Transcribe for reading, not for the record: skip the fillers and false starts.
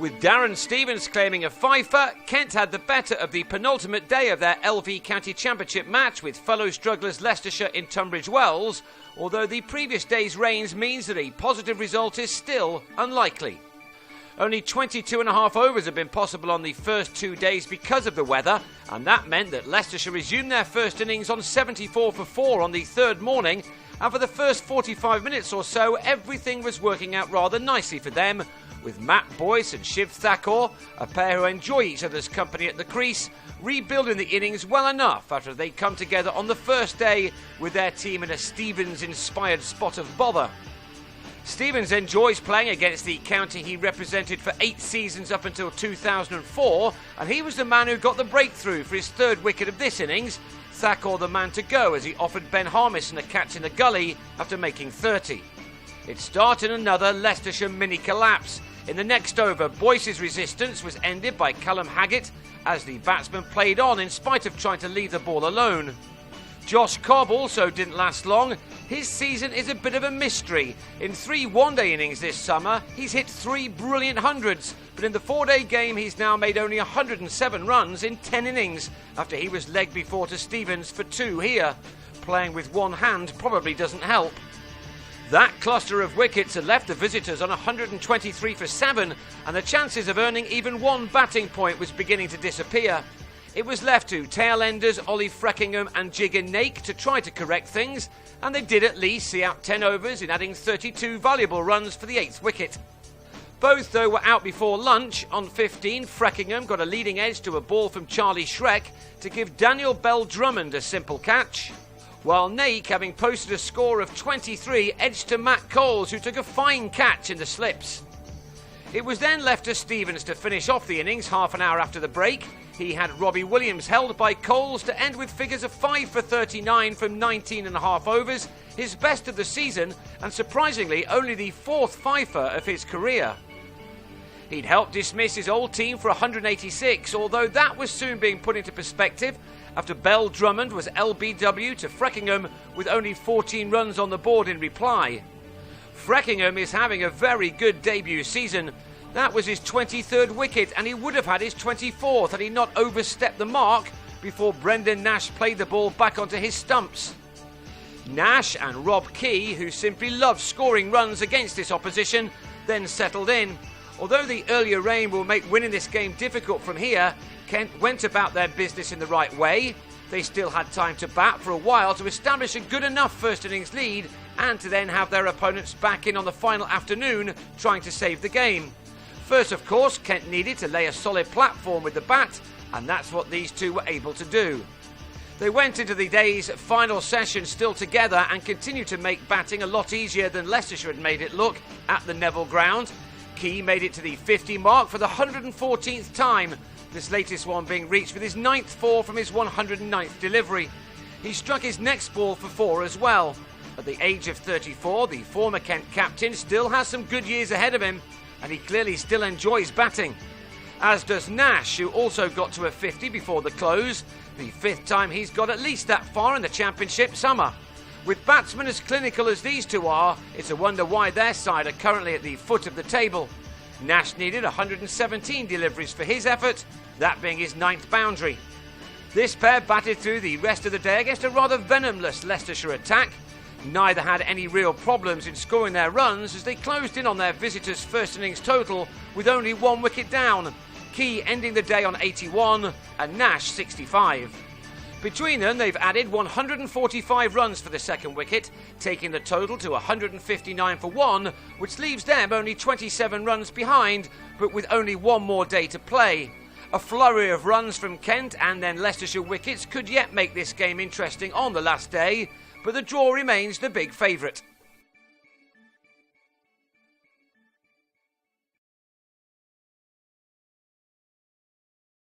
With Darren Stevens claiming a fifer, Kent had the better of the penultimate day of their LV County Championship match with fellow strugglers Leicestershire in Tunbridge Wells, although the previous day's rains means that a positive result is still unlikely. Only 22.5 overs have been possible on the first 2 days because of the weather, and that meant that Leicestershire resumed their first innings on 74 for 4 on the third morning, and for the first 45 minutes or so everything was working out rather nicely for them, with Matt Boyce and Shiv Thakur, a pair who enjoy each other's company at the crease, rebuilding the innings well enough after they come together on the first day with their team in a Stevens-inspired spot of bother. Stevens enjoys playing against the county he represented for 8 seasons up until 2004, and he was the man who got the breakthrough for his third wicket of this innings, Thakur the man to go as he offered Ben Harmison a catch in the gully after making 30. It started another Leicestershire mini-collapse. In the next over, Boyce's resistance was ended by Callum Haggett as the batsman played on in spite of trying to leave the ball alone. Josh Cobb also didn't last long. His season is a bit of a mystery. In 3 one-day innings this summer, he's hit 3 brilliant hundreds, but in the 4-day game he's now made only 107 runs in 10 innings, after he was legged before to Stevens for 2 here. Playing with one hand probably doesn't help. That cluster of wickets had left the visitors on 123 for 7, and the chances of earning even one batting point was beginning to disappear. It was left to tail-enders Ollie Freckingham and Jigger Nake to try to correct things, and they did at least see out 10 overs in adding 32 valuable runs for the 8th wicket. Both, though, were out before lunch. On 15, Freckingham got a leading edge to a ball from Charlie Shrek to give Daniel Bell Drummond a simple catch, while Nake, having posted a score of 23, edged to Matt Coles, who took a fine catch in the slips. It was then left to Stevens to finish off the innings half an hour after the break. He had Robbie Williams held by Coles to end with figures of 5 for 39 from 19.5 overs, his best of the season, and surprisingly only the 4th fifer of his career. He'd helped dismiss his old team for 186, although that was soon being put into perspective after Bell Drummond was LBW to Freckingham with only 14 runs on the board in reply. Freckingham is having a very good debut season. That was his 23rd wicket, and he would have had his 24th had he not overstepped the mark before Brendan Nash played the ball back onto his stumps. Nash and Rob Key, who simply loved scoring runs against this opposition, then settled in. Although the earlier rain will make winning this game difficult from here, Kent went about their business in the right way. They still had time to bat for a while to establish a good enough first innings lead and to then have their opponents back in on the final afternoon trying to save the game. First, of course, Kent needed to lay a solid platform with the bat, and that's what these two were able to do. They went into the day's final session still together and continued to make batting a lot easier than Leicestershire had made it look at the Nevill Ground. Key made it to the 50 mark for the 114th time, this latest one being reached with his 9th 4 from his 109th delivery. He struck his next ball for 4 as well. At the age of 34, the former Kent captain still has some good years ahead of him, and he clearly still enjoys batting. As does Nash, who also got to a 50 before the close, the 5th time he's got at least that far in the championship summer. With batsmen as clinical as these two are, it's a wonder why their side are currently at the foot of the table. Nash needed 117 deliveries for his effort, that being his 9th boundary. This pair batted through the rest of the day against a rather venomous Leicestershire attack. Neither had any real problems in scoring their runs as they closed in on their visitors' first innings total with only 1 wicket down, Key ending the day on 81 and Nash 65. Between them, they've added 145 runs for the second wicket, taking the total to 159 for 1, which leaves them only 27 runs behind, but with only 1 more day to play. A flurry of runs from Kent and then Leicestershire wickets could yet make this game interesting on the last day, but the draw remains the big favourite.